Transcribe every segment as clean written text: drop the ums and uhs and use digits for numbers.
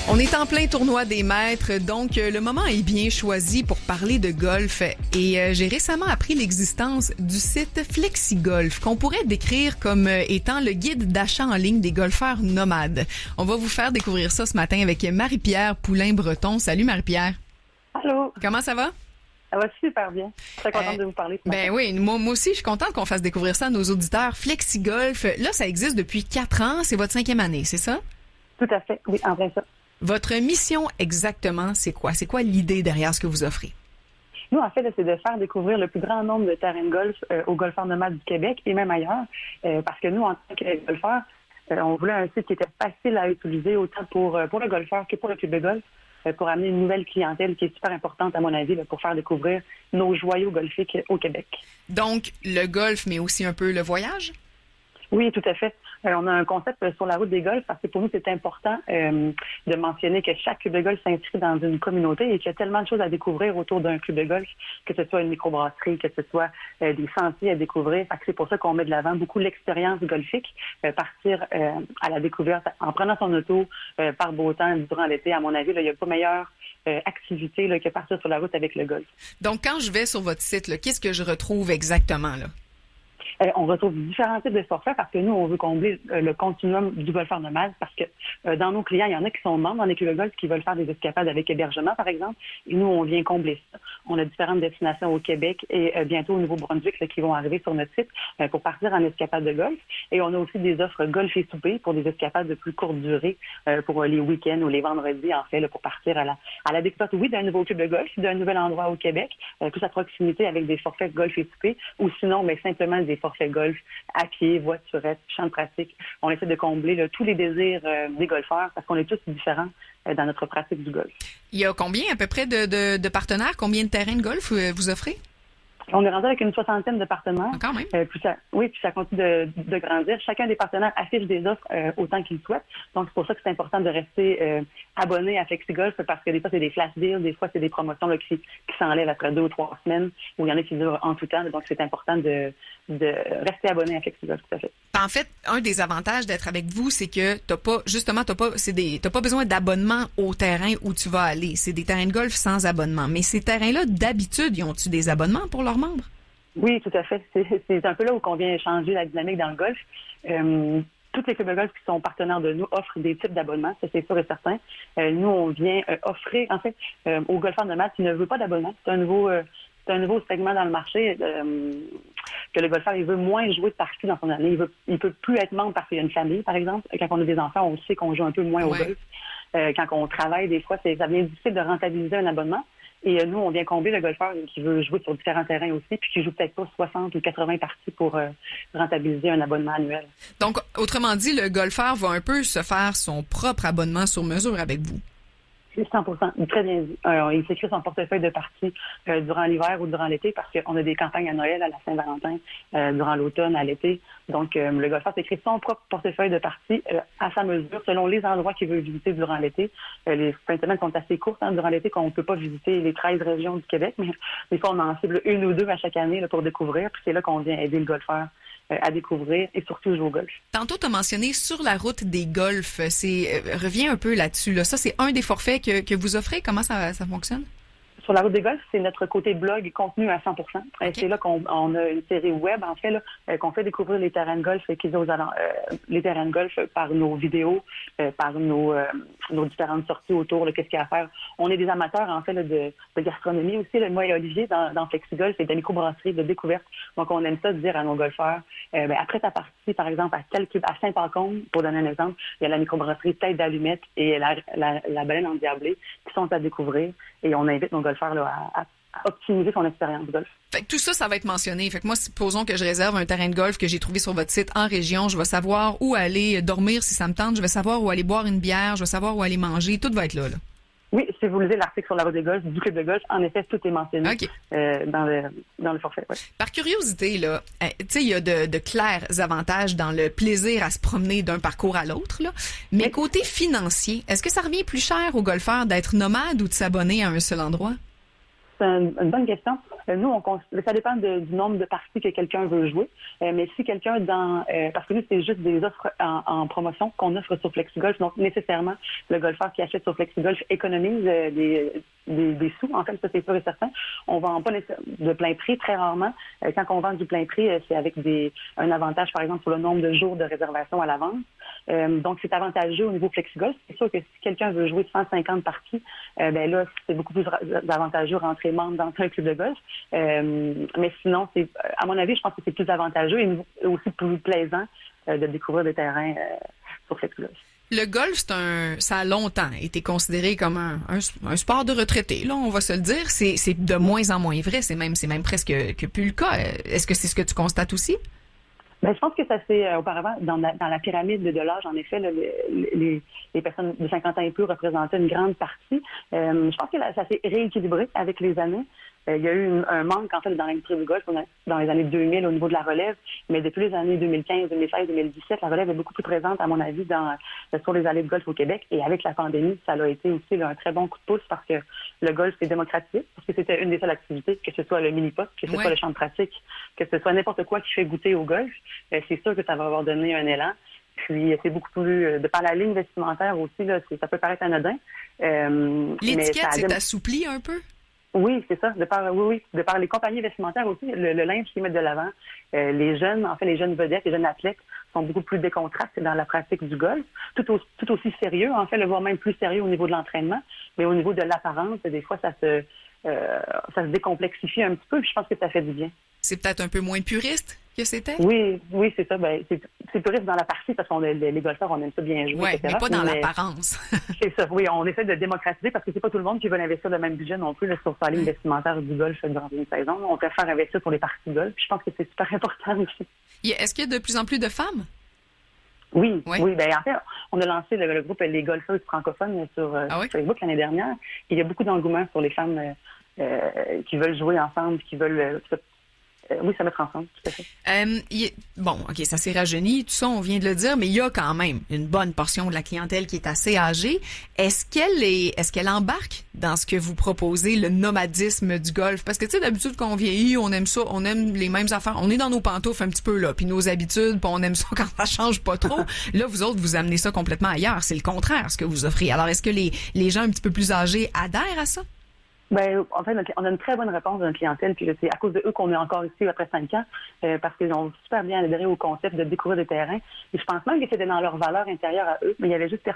On est en plein tournoi des maîtres, donc le moment est bien choisi pour parler de golf. Et j'ai récemment appris l'existence du site FlexiGolf, qu'on pourrait décrire comme étant le guide d'achat en ligne des golfeurs nomades. On va vous faire découvrir ça ce matin avec Marie-Pierre Poulain-Breton. Salut Marie-Pierre. Allô. Comment ça va? Ça va super bien. Très contente de vous parler ce matin. Ben oui, moi aussi, je suis contente qu'on fasse découvrir ça à nos auditeurs. FlexiGolf, là, ça existe depuis 4 ans. C'est votre 5e année, c'est ça? Tout à fait. Oui, en plein ça. Votre mission exactement, c'est quoi? C'est quoi l'idée derrière ce que vous offrez? Nous, en fait, c'est de faire découvrir le plus grand nombre de terrains de golf aux golfeurs nomades du Québec et même ailleurs. Parce que nous, en tant que golfeurs, on voulait un site qui était facile à utiliser autant pour le golfeur que pour le club de golf, pour amener une nouvelle clientèle qui est super importante, à mon avis, pour faire découvrir nos joyaux golfiques au Québec. Donc, le golf, mais aussi un peu le voyage? Oui, tout à fait. On a un concept sur la route des golfs parce que pour nous, c'est important de mentionner que chaque club de golf s'inscrit dans une communauté et qu'il y a tellement de choses à découvrir autour d'un club de golf, que ce soit une microbrasserie, que ce soit des sentiers à découvrir. Fait que c'est pour ça qu'on met de l'avant beaucoup l'expérience golfique, partir à la découverte en prenant son auto par beau temps durant l'été. À mon avis, il n'y a pas meilleure activité que partir sur la route avec le golf. Donc, quand je vais sur votre site, là, qu'est-ce que je retrouve exactement là? On retrouve différents types de forfaits parce que nous, on veut combler le continuum du golfeur nomade parce que dans nos clients, il y en a qui sont membres dans les clubs de golf qui veulent faire des escapades avec hébergement, par exemple. Et nous, on vient combler ça. On a différentes destinations au Québec et bientôt au Nouveau-Brunswick qui vont arriver sur notre site pour partir en escapade de golf. Et on a aussi des offres golf et souper pour des escapades de plus courte durée pour les week-ends ou les vendredis, en fait, pour partir à la découverte, oui, d'un nouveau club de golf, d'un nouvel endroit au Québec, plus à proximité avec des forfaits golf et souper ou sinon, mais simplement des forfaits golf à pied, voiturette, champ de pratique. On essaie de combler tous les désirs des golfeurs parce qu'on est tous différents dans notre pratique du golf. Il y a combien à peu près de partenaires? Combien de terrains de golf vous offrez? On est rendu avec une 60aine de partenaires. Quand même. Puis ça continue de grandir. Chacun des partenaires affiche des offres autant qu'il souhaite. Donc, c'est pour ça que c'est important de rester abonné à FlexiGolf parce que des fois, c'est des flash deals, des fois, c'est des promotions qui s'enlèvent après 2 ou 3 semaines ou il y en a qui durent en tout temps. Donc, c'est important de rester abonné à FlexiGolf, tout à fait. En fait, un des avantages d'être avec vous, c'est que t'as pas besoin d'abonnement au terrain où tu vas aller. C'est des terrains de golf sans abonnement. Mais ces terrains-là, d'habitude, ils ont-tu des abonnements pour leurs membres? Oui, tout à fait. C'est un peu là où on vient changer la dynamique dans le golf. Toutes les clubs de golf qui sont partenaires de nous offrent des types d'abonnements, ça c'est sûr et certain. Nous, on vient offrir, en fait, aux golfeurs nomades qui ne veulent pas d'abonnement. C'est un nouveau segment dans le marché que le golfeur il veut moins jouer de parties dans son année. Il peut plus être membre parce qu'il y a une famille, par exemple. Quand on a des enfants, on sait qu'on joue un peu moins au golf. Quand on travaille, des fois, ça devient difficile de rentabiliser un abonnement. Et nous, on vient combler le golfeur qui veut jouer sur différents terrains aussi, puis qui joue peut-être pas 60 ou 80 parties pour rentabiliser un abonnement annuel. Donc, autrement dit, le golfeur va un peu se faire son propre abonnement sur mesure avec vous. 100%, très bien dit. Il s'écrit son portefeuille de parties durant l'hiver ou durant l'été parce qu'on a des campagnes à Noël, à la Saint-Valentin, durant l'automne, à l'été. Donc, le golfeur s'écrit son propre portefeuille de parties à sa mesure, selon les endroits qu'il veut visiter durant l'été. Les fins de semaine sont assez courtes durant l'été, qu'on ne peut pas visiter les 13 régions du Québec, mais des fois, on en cible 1 ou 2 à chaque année pour découvrir. Puis c'est là qu'on vient aider le golfeur à découvrir et surtout jouer au golf. Tantôt, tu as mentionné sur la route des golfs. Reviens un peu là-dessus. Là. Ça, c'est un des forfaits que vous offrez. Comment ça fonctionne? Sur la route des golfs, c'est notre côté blog contenu à 100%. Okay. C'est là qu'on a une série web, en fait, qu'on fait découvrir les terrains de golf les terrains de golf par nos vidéos, par nos différentes sorties autour, qu'est-ce qu'il y a à faire. On est des amateurs, en fait, de gastronomie aussi. Moi et Olivier, dans FlexiGolf, c'est de la microbrasserie, de découverte. Donc, on aime ça de dire à nos golfeurs, après ta partie, par exemple, à Saint-Pacôme, pour donner un exemple, il y a la microbrasserie Tête d'Allumette et la baleine endiablée qui sont à découvrir. Et on invite nos golfeurs à optimiser son expérience de golf. Fait que tout ça, ça va être mentionné. Fait que moi, supposons que je réserve un terrain de golf que j'ai trouvé sur votre site en région. Je vais savoir où aller dormir si ça me tente. Je vais savoir où aller boire une bière. Je vais savoir où aller manger. Tout va être là. Oui, si vous lisez l'article sur la route des golfs du club de golf, en effet, tout est mentionné dans le forfait. Ouais. Par curiosité, là, tu sais, il y a de clairs avantages dans le plaisir à se promener d'un parcours à l'autre, là. Mais côté financier, est-ce que ça revient plus cher aux golfeurs d'être nomades ou de s'abonner à un seul endroit? C'est une bonne question. Nous, ça dépend du nombre de parties que quelqu'un veut jouer. Mais si quelqu'un parce que nous, c'est juste des offres en promotion qu'on offre sur FlexiGolf. Donc, nécessairement, le golfeur qui achète sur FlexiGolf économise des sous. En fait, ça, c'est sûr et certain. On vend pas de plein prix, très rarement. Quand on vend du plein prix, c'est avec un avantage, par exemple, sur le nombre de jours de réservation à l'avance. Donc, c'est avantageux au niveau FlexiGolf. C'est sûr que si quelqu'un veut jouer 150 parties, ben là, c'est beaucoup plus avantageux rentrer membre dans un club de golf. Mais sinon, à mon avis, je pense que c'est plus avantageux et aussi plus plaisant de découvrir des terrains sur FlexiGolf. Le golf, ça a longtemps été considéré comme un sport de retraité. Là, on va se le dire. C'est de moins en moins vrai. C'est même presque que plus le cas. Est-ce que c'est ce que tu constates aussi? Ben, je pense que ça s'est auparavant, dans la pyramide de l'âge, en effet, là, les personnes de 50 ans et plus représentaient une grande partie. Je pense que ça s'est rééquilibré avec les années. Il y a eu un manque, en fait, dans l'industrie du golf dans les années 2000 au niveau de la relève, mais depuis les années 2015, 2016, 2017, la relève est beaucoup plus présente, à mon avis, sur les allées de golf au Québec. Et avec la pandémie, ça a été aussi un très bon coup de pouce parce que le golf s'est démocratisé, parce que c'était une des seules activités, que ce soit le mini-pot, que ce soit le champ de pratique, que ce soit n'importe quoi qui fait goûter au golf. C'est sûr que ça va avoir donné un élan. Puis c'est beaucoup plus, de par la ligne vestimentaire aussi, là, ça peut paraître anodin. L'étiquette s'est assouplie un peu? Oui, c'est ça. De par les compagnies vestimentaires aussi, le linge qu'ils mettent de l'avant. Les jeunes vedettes, les jeunes athlètes sont beaucoup plus décontractés dans la pratique du golf, tout aussi sérieux, en fait, voire même plus sérieux au niveau de l'entraînement, mais au niveau de l'apparence, des fois, ça se décomplexifie un petit peu, puis je pense que ça fait du bien. C'est peut-être un peu moins puriste que c'était? Oui, c'est ça. Ben, c'est puriste dans la partie parce qu'on les golfeurs, on aime ça bien jouer, oui, etc. Mais pas dans l'apparence. C'est ça, oui. On essaie de démocratiser parce que c'est pas tout le monde qui veut investir le même budget non plus là, sur sa ligne vestimentaire du golf durant une saison. On préfère investir pour les parties golf. Je pense que c'est super important aussi. Est-ce qu'il y a de plus en plus de femmes? Oui. Ben, en fait, on a lancé le groupe Les Golfeuses francophones sur Facebook l'année dernière. Et il y a beaucoup d'engouement sur les femmes qui veulent jouer ensemble, qui veulent se mettre ensemble, tout à fait. Bon, OK, ça s'est rajeuni, tout ça, on vient de le dire, mais il y a quand même une bonne portion de la clientèle qui est assez âgée. Est-ce qu'elle embarque dans ce que vous proposez, le nomadisme du golf? Parce que, tu sais, d'habitude, quand on vieillit, on aime ça, on aime les mêmes affaires. On est dans nos pantoufles un petit peu, là, puis nos habitudes, puis on aime ça quand ça change pas trop. Là, vous autres, vous amenez ça complètement ailleurs. C'est le contraire, ce que vous offrez. Alors, est-ce que les gens un petit peu plus âgés adhèrent à ça? Ben, en fait, on a une très bonne réponse de notre clientèle, puis c'est à cause de eux qu'on est encore ici après 5 ans, parce qu'ils ont super bien adhéré au concept de découvrir des terrains. Et je pense même que c'était dans leur valeur intérieure à eux, mais il y avait juste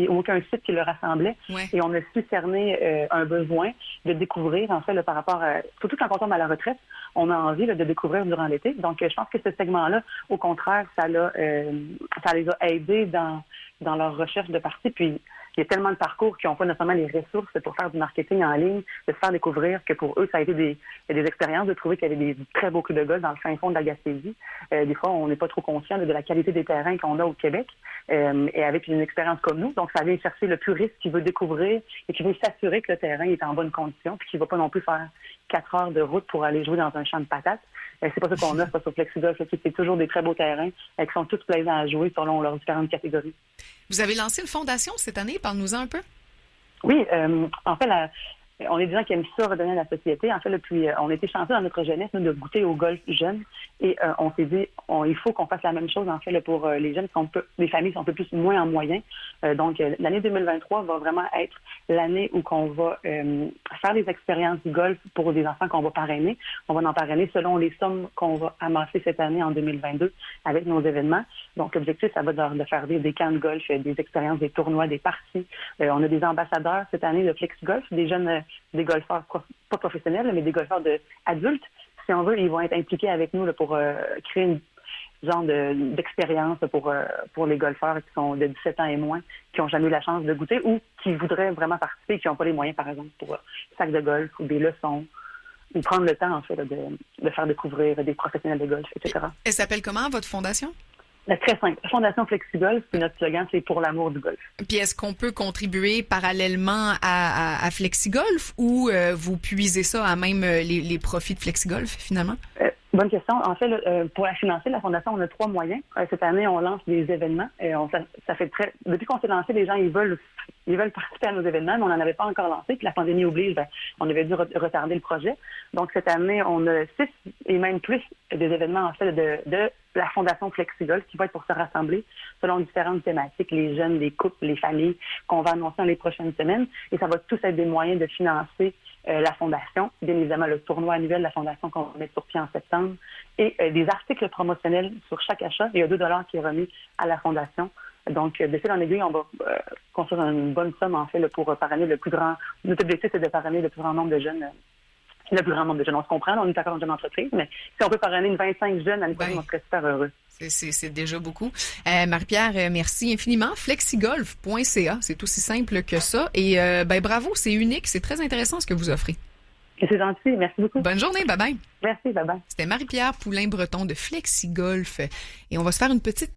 aucun site qui le rassemblait. Ouais. Et on a su cerner un besoin de découvrir, en fait, là, par rapport à, surtout quand on tombe à la retraite, on a envie là, de découvrir durant l'été. Donc, je pense que ce segment-là, au contraire, ça les a aidés dans leur recherche de parties. Puis, il y a tellement de parcours qui n'ont pas nécessairement les ressources pour faire du marketing en ligne, de se faire découvrir que pour eux, ça a été des expériences de trouver qu'il y avait des très beaux clubs de golf dans le fin fond de la Gaspésie. Des fois, on n'est pas trop conscient de la qualité des terrains qu'on a au Québec et avec une expérience comme nous. Donc, ça vient chercher le puriste qui veut découvrir et qui veut s'assurer que le terrain est en bonne condition puis qui ne va pas non plus faire 4 heures de route pour aller jouer dans un champ de patates. C'est pas ça qu'on offre sur FlexiGolf. C'est toujours des très beaux terrains qui sont tous plaisants à jouer selon leurs différentes catégories. Vous avez lancé une fondation cette année. Parle-nous-en un peu. Oui. En fait, on est des gens qui aiment ça redonner à la société. En fait, depuis, on était chanceux dans notre jeunesse nous, de goûter au golf jeune. Et on s'est dit, il faut qu'on fasse la même chose en fait là, pour les jeunes les familles sont un peu moins en moyens. Donc, l'année 2023 va vraiment être l'année où qu'on va faire des expériences du golf pour des enfants qu'on va parrainer. On va en parrainer selon les sommes qu'on va amasser cette année en 2022 avec nos événements. Donc, l'objectif, ça va de faire des camps de golf, des expériences, des tournois, des parties. On a des ambassadeurs cette année de FlexiGolf, des jeunes, des golfeurs pas professionnels, mais des golfeurs adultes. Si on veut, ils vont être impliqués avec nous là, pour créer une genre d'expérience pour les golfeurs qui sont de 17 ans et moins, qui n'ont jamais eu la chance de goûter ou qui voudraient vraiment participer et qui n'ont pas les moyens, par exemple, pour sac de golf ou des leçons ou prendre le temps, en fait, là, de faire découvrir des professionnels de golf, etc. Elle s'appelle comment, votre fondation? Très simple. Fondation FlexiGolf, puis notre slogan, c'est pour l'amour du golf. Puis est-ce qu'on peut contribuer parallèlement à FlexiGolf ou vous puisez ça à même les profits de FlexiGolf, finalement? Bonne question. En fait, pour la financer, la Fondation, on a 3 moyens. Cette année, on lance des événements. Ça fait depuis qu'on s'est lancé, les gens, ils veulent ils veulent participer à nos événements, mais on n'en avait pas encore lancé. Puis la pandémie oblige, on avait dû retarder le projet. Donc, cette année, on a 6 et même plus des événements, en fait, de la Fondation FlexiGolf qui va être pour se rassembler selon différentes thématiques, les jeunes, les couples, les familles, qu'on va annoncer dans les prochaines semaines. Et ça va tous être des moyens de financer la Fondation. Bien évidemment, le tournoi annuel de la Fondation qu'on va mettre sur pied en septembre et des articles promotionnels sur chaque achat. Il y a 2 $ qui est remis à la Fondation. Donc, de fil en aiguille, on va construire une bonne somme, en fait, là, pour parrainer le plus grand... Notre objectif, c'est de parrainer le plus grand nombre de jeunes. Le plus grand nombre de jeunes, on se comprend, on est encore une jeune entreprise, mais si on peut parrainer une 25 jeunes à l'époque, on serait super heureux. C'est déjà beaucoup. Marie-Pierre, merci infiniment. Flexigolf.ca, c'est aussi simple que ça. Et bravo, c'est unique, c'est très intéressant ce que vous offrez. Et c'est gentil, merci beaucoup. Bonne journée, bye-bye. Merci, bye-bye. C'était Marie-Pierre Poulain-Breton de FlexiGolf. Et on va se faire une petite